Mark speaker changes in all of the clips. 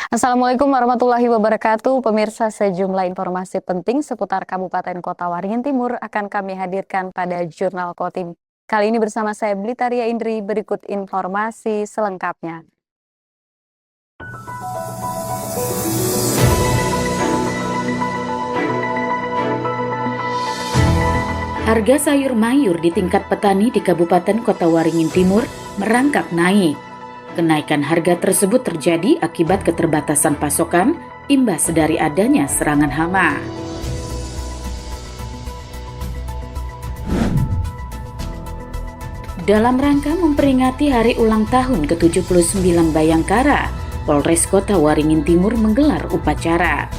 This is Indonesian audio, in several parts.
Speaker 1: Assalamualaikum warahmatullahi wabarakatuh. Pemirsa, sejumlah informasi penting seputar Kabupaten Kota Waringin Timur akan kami hadirkan pada Jurnal Kotim. Kali ini bersama saya Blitaria Indri, berikut informasi selengkapnya.
Speaker 2: Harga sayur mayur di tingkat petani di Kabupaten Kota Waringin Timur merangkak naik. Kenaikan harga tersebut terjadi akibat keterbatasan pasokan imbas dari adanya serangan hama. Dalam rangka memperingati hari ulang tahun ke-79 Bayangkara, Polres Kota Waringin Timur menggelar upacara.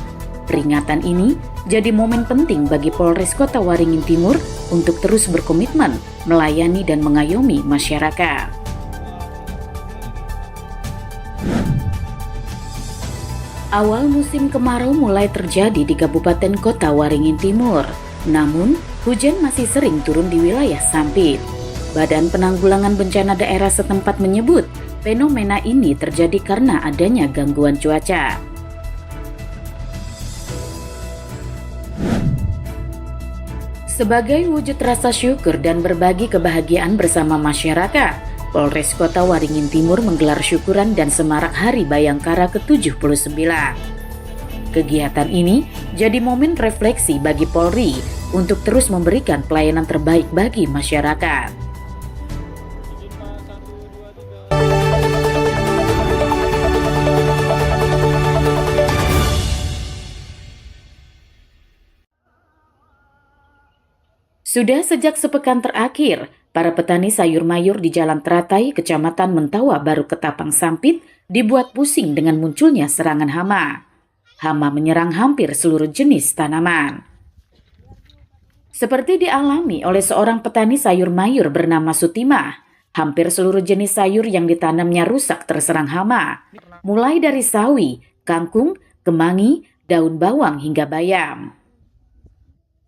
Speaker 2: Peringatan ini jadi momen penting bagi Polres Kota Waringin Timur untuk terus berkomitmen melayani dan mengayomi masyarakat. Awal musim kemarau mulai terjadi di Kabupaten Kota Waringin Timur, namun hujan masih sering turun di wilayah Sampit. Badan Penanggulangan Bencana Daerah setempat menyebut fenomena ini terjadi karena adanya gangguan cuaca. Sebagai wujud rasa syukur dan berbagi kebahagiaan bersama masyarakat, Polres Kota Waringin Timur menggelar syukuran dan semarak Hari Bayangkara ke-79. Kegiatan ini jadi momen refleksi bagi Polri untuk terus memberikan pelayanan terbaik bagi masyarakat. Sudah sejak sepekan terakhir, para petani sayur mayur di Jalan Teratai, Kecamatan Mentawa Baru Ketapang Sampit dibuat pusing dengan munculnya serangan hama. Hama menyerang hampir seluruh jenis tanaman. Seperti dialami oleh seorang petani sayur mayur bernama Sutimah, hampir seluruh jenis sayur yang ditanamnya rusak terserang hama, mulai dari sawi, kangkung, kemangi, daun bawang hingga bayam.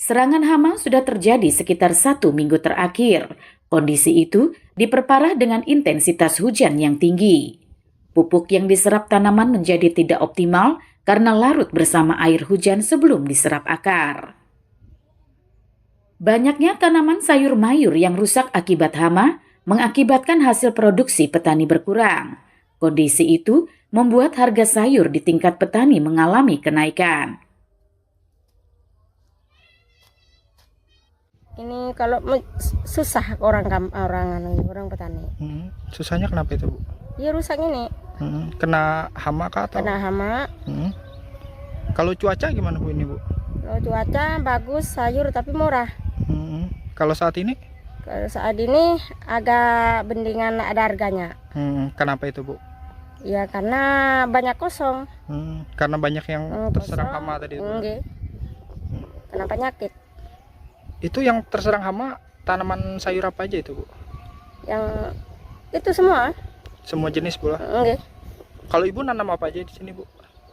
Speaker 2: Serangan hama sudah terjadi sekitar 1 minggu terakhir. Kondisi itu diperparah dengan intensitas hujan yang tinggi. Pupuk yang diserap tanaman menjadi tidak optimal karena larut bersama air hujan sebelum diserap akar. Banyaknya tanaman sayur mayur yang rusak akibat hama mengakibatkan hasil produksi petani berkurang. Kondisi itu membuat harga sayur di tingkat petani mengalami kenaikan.
Speaker 3: Ini kalau susah orang petani.
Speaker 4: Susahnya kenapa itu, Bu?
Speaker 3: Ya rusak ini.
Speaker 4: Kena hama kah atau?
Speaker 3: Kena hama.
Speaker 4: Kalau cuaca gimana, Bu, ini, Bu?
Speaker 3: Kalau cuaca bagus, sayur tapi murah.
Speaker 4: Kalau saat ini?
Speaker 3: Kalau saat ini agak bendingan ada harganya.
Speaker 4: Kenapa itu, Bu?
Speaker 3: Ya karena banyak kosong.
Speaker 4: Karena banyak yang terserang hama tadi, Bu.
Speaker 3: Kena penyakit.
Speaker 4: Itu yang terserang hama tanaman sayur apa aja itu, Bu?
Speaker 3: Yang itu semua.
Speaker 4: Semua jenis, Bu?
Speaker 3: Kalau
Speaker 4: Ibu nanam apa aja di sini, Bu?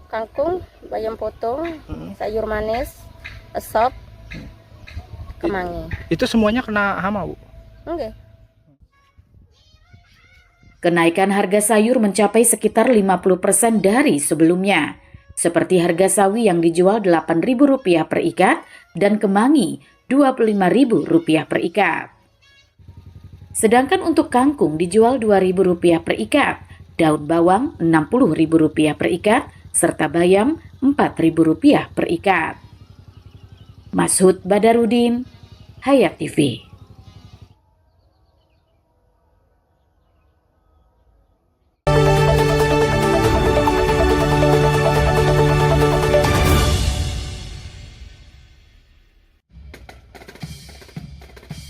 Speaker 3: kangkung, bayam potong, sayur manis, sop, kemangi.
Speaker 4: Itu semuanya kena hama, Bu?
Speaker 2: Kenaikan harga sayur mencapai sekitar 50% dari sebelumnya. Seperti harga sawi yang dijual Rp8.000 per ikat dan kemangi Rp25.000 per ikat. Sedangkan untuk kangkung dijual Rp2.000 per ikat, daun bawang Rp60.000 per ikat, serta bayam Rp4.000 per ikat. Mashud Badarudin, Hayat TV.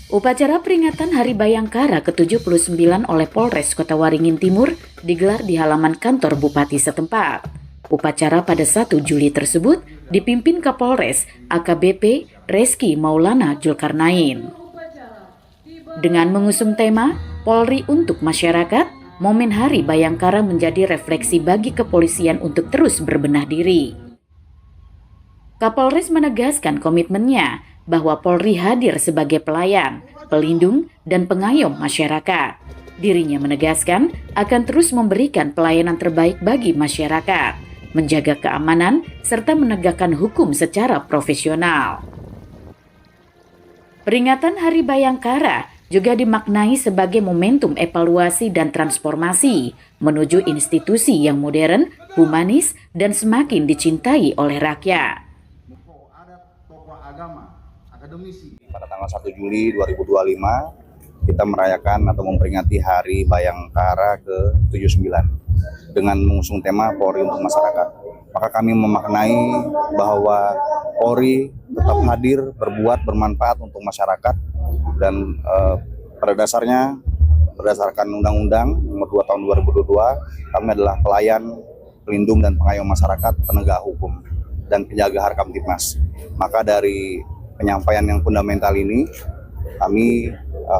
Speaker 2: Upacara peringatan Hari Bayangkara ke-79 oleh Polres Kota Waringin Timur digelar di halaman kantor Bupati setempat. Upacara pada 1 Juli tersebut dipimpin Kapolres AKBP Reski Maulana Zulkarnain. Dengan mengusung tema Polri untuk Masyarakat, momen Hari Bayangkara menjadi refleksi bagi kepolisian untuk terus berbenah diri. Kapolres menegaskan komitmennya bahwa Polri hadir sebagai pelayan, pelindung, dan pengayom masyarakat. Dirinya menegaskan akan terus memberikan pelayanan terbaik bagi masyarakat menjaga keamanan, serta menegakkan hukum secara profesional. Peringatan Hari Bayangkara juga dimaknai sebagai momentum evaluasi dan transformasi menuju institusi yang modern, humanis, dan semakin dicintai oleh rakyat.
Speaker 5: Pada tanggal 1 Juli 2025, kita merayakan atau memperingati Hari Bayangkara ke-79 dengan mengusung tema Polri untuk Masyarakat. Maka kami memaknai bahwa Polri tetap hadir, berbuat, bermanfaat untuk masyarakat, dan pada dasarnya berdasarkan Undang-Undang Nomor 2 Tahun 2022, kami adalah pelayan, pelindung, dan pengayom masyarakat, penegak hukum, dan penjaga harkam tipmas. Maka dari penyampaian yang fundamental ini, kami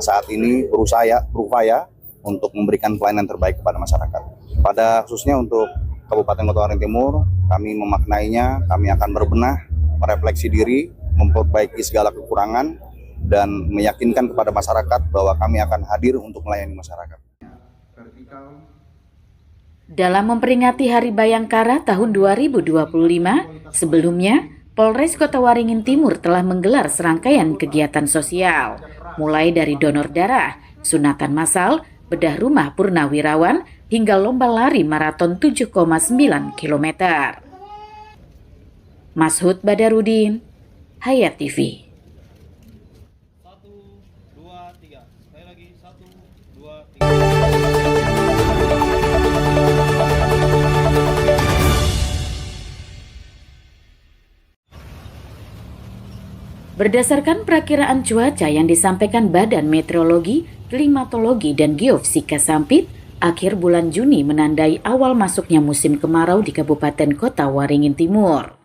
Speaker 5: saat ini berupaya untuk memberikan pelayanan terbaik kepada masyarakat. Pada khususnya untuk Kabupaten Kota Waringin Timur, kami memaknainya, kami akan berbenah, merefleksi diri, memperbaiki segala kekurangan, dan meyakinkan kepada masyarakat bahwa kami akan hadir untuk melayani masyarakat.
Speaker 2: Dalam memperingati Hari Bayangkara tahun 2025, sebelumnya Polres Kota Waringin Timur telah menggelar serangkaian kegiatan sosial, mulai dari donor darah, sunatan massal, bedah rumah purnawirawan, hingga lomba lari maraton 7,9 km. Mashud Badarudin, Hayat TV. Berdasarkan perakiraan cuaca yang disampaikan Badan Meteorologi, Klimatologi, dan Geofisika Sampit, akhir bulan Juni menandai awal masuknya musim kemarau di Kabupaten Kota Waringin Timur.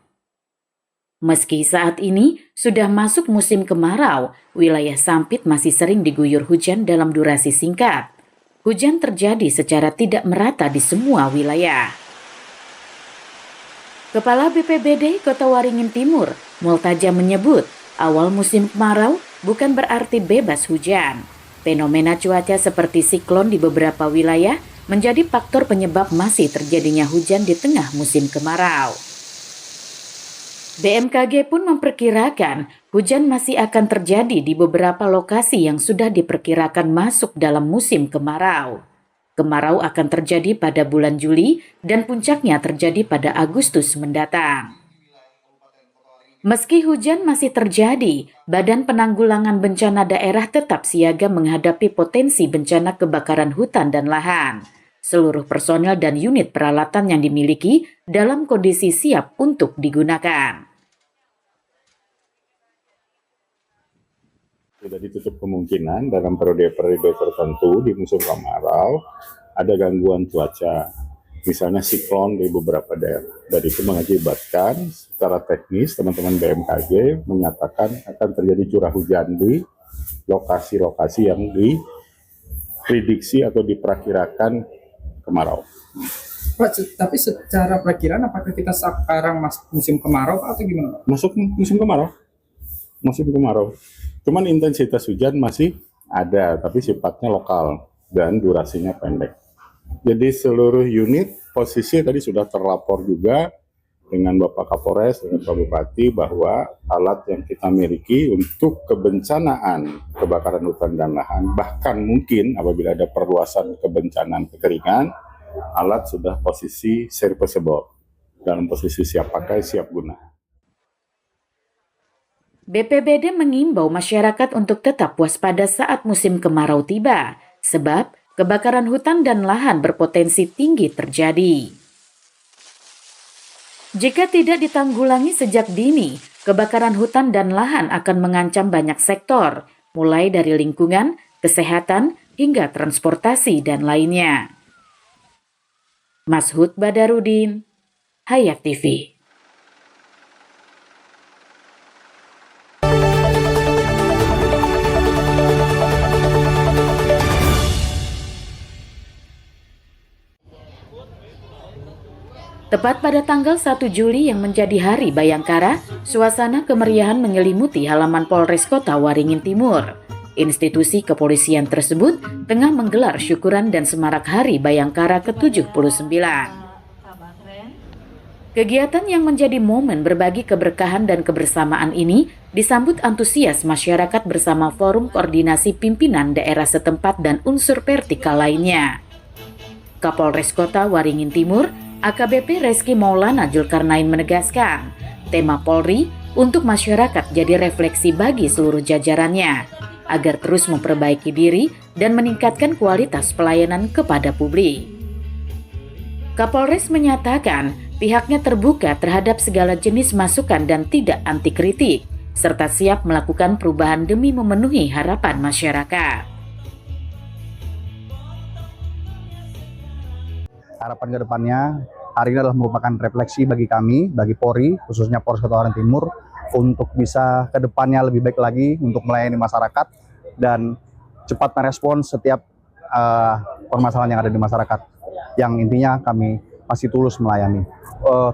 Speaker 2: Meski saat ini sudah masuk musim kemarau, wilayah Sampit masih sering diguyur hujan dalam durasi singkat. Hujan terjadi secara tidak merata di semua wilayah. Kepala BPBD Kota Waringin Timur, Multaja, menyebut, awal musim kemarau bukan berarti bebas hujan. Fenomena cuaca seperti siklon di beberapa wilayah menjadi faktor penyebab masih terjadinya hujan di tengah musim kemarau. BMKG pun memperkirakan hujan masih akan terjadi di beberapa lokasi yang sudah diperkirakan masuk dalam musim kemarau. Kemarau akan terjadi pada bulan Juli dan puncaknya terjadi pada Agustus mendatang. Meski hujan masih terjadi, Badan Penanggulangan Bencana Daerah tetap siaga menghadapi potensi bencana kebakaran hutan dan lahan. Seluruh personel dan unit peralatan yang dimiliki dalam kondisi siap untuk digunakan.
Speaker 6: Tidak ditutup kemungkinan dalam periode-periode tertentu di musim kemarau ada gangguan cuaca. Misalnya siklon di beberapa daerah. Dan itu mengakibatkan secara teknis teman-teman BMKG menyatakan akan terjadi curah hujan di lokasi-lokasi yang diprediksi atau diperkirakan kemarau.
Speaker 4: Pak, tapi secara perakiraan apakah kita sekarang musim kemarau atau gimana?
Speaker 6: Masuk musim kemarau. Musim kemarau. Cuman intensitas hujan masih ada, tapi sifatnya lokal dan durasinya pendek. Jadi seluruh unit posisi tadi sudah terlapor juga dengan Bapak Kapolres, dengan Pak Bupati, bahwa alat yang kita miliki untuk kebencanaan kebakaran hutan dan lahan, bahkan mungkin apabila ada perluasan kebencanaan kekeringan, alat sudah posisi serviceable, dalam posisi siap pakai, siap guna.
Speaker 2: BPBD mengimbau masyarakat untuk tetap waspada saat musim kemarau tiba, sebab kebakaran hutan dan lahan berpotensi tinggi terjadi. Jika tidak ditanggulangi sejak dini, kebakaran hutan dan lahan akan mengancam banyak sektor, mulai dari lingkungan, kesehatan, hingga transportasi dan lainnya. Mashud Badarudin, Hayat TV. Tepat pada tanggal 1 Juli yang menjadi Hari Bayangkara, suasana kemeriahan menyelimuti halaman Polres Kota Waringin Timur. Institusi kepolisian tersebut tengah menggelar syukuran dan semarak Hari Bayangkara ke-79. Kegiatan yang menjadi momen berbagi keberkahan dan kebersamaan ini disambut antusias masyarakat bersama Forum Koordinasi Pimpinan Daerah setempat dan unsur vertikal lainnya. Kapolres Kota Waringin Timur, AKBP Reski Maulana Zulkarnain menegaskan, tema Polri untuk masyarakat jadi refleksi bagi seluruh jajarannya, agar terus memperbaiki diri dan meningkatkan kualitas pelayanan kepada publik. Kapolres menyatakan pihaknya terbuka terhadap segala jenis masukan dan tidak anti kritik, serta siap melakukan perubahan demi memenuhi harapan masyarakat.
Speaker 5: Harapan ke depannya, hari ini adalah merupakan refleksi bagi kami, bagi Polri, khususnya Polres Kota Waringin Timur, untuk bisa ke depannya lebih baik lagi untuk melayani masyarakat dan cepat merespons setiap permasalahan yang ada di masyarakat. Yang intinya kami masih tulus melayani.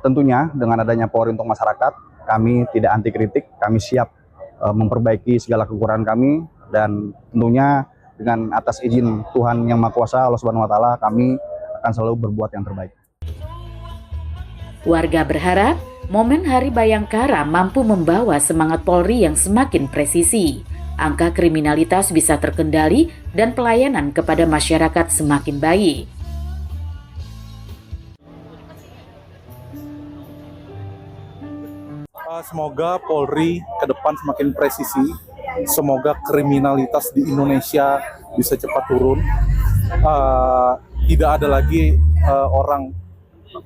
Speaker 5: Tentunya dengan adanya Polri untuk masyarakat, kami tidak anti kritik, kami siap memperbaiki segala kekurangan kami, dan tentunya dengan atas izin Tuhan Yang Maha Kuasa, Allah Subhanahu wa Ta'ala, kami akan selalu berbuat yang terbaik.
Speaker 2: Warga berharap momen Hari Bayangkara mampu membawa semangat Polri yang semakin presisi, angka kriminalitas bisa terkendali, dan pelayanan kepada masyarakat semakin baik.
Speaker 7: Semoga Polri ke depan semakin presisi, semoga kriminalitas di Indonesia bisa cepat turun, tidak ada lagi orang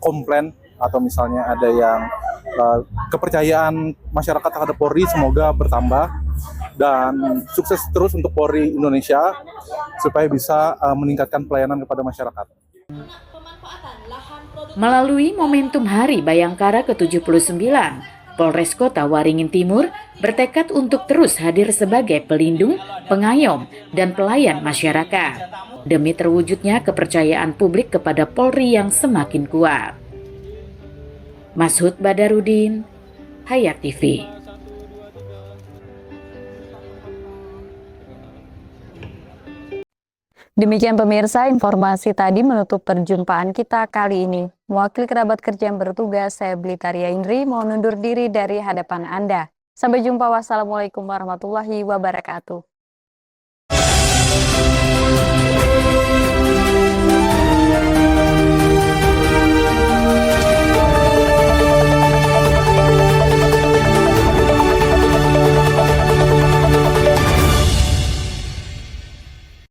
Speaker 7: komplain atau misalnya ada yang kepercayaan masyarakat terhadap Polri semoga bertambah, dan sukses terus untuk Polri Indonesia supaya bisa meningkatkan pelayanan kepada masyarakat.
Speaker 2: Melalui momentum Hari Bayangkara ke-79, Polres Kota Waringin Timur bertekad untuk terus hadir sebagai pelindung, pengayom, dan pelayan masyarakat, demi terwujudnya kepercayaan publik kepada Polri yang semakin kuat. Mashud Badarudin, Hayat TV.
Speaker 1: Demikian pemirsa, informasi tadi menutup perjumpaan kita kali ini. Mewakili kerabat kerja yang bertugas, saya Blitaria Indri mau undur diri dari hadapan Anda. Sampai jumpa, wassalamualaikum warahmatullahi wabarakatuh.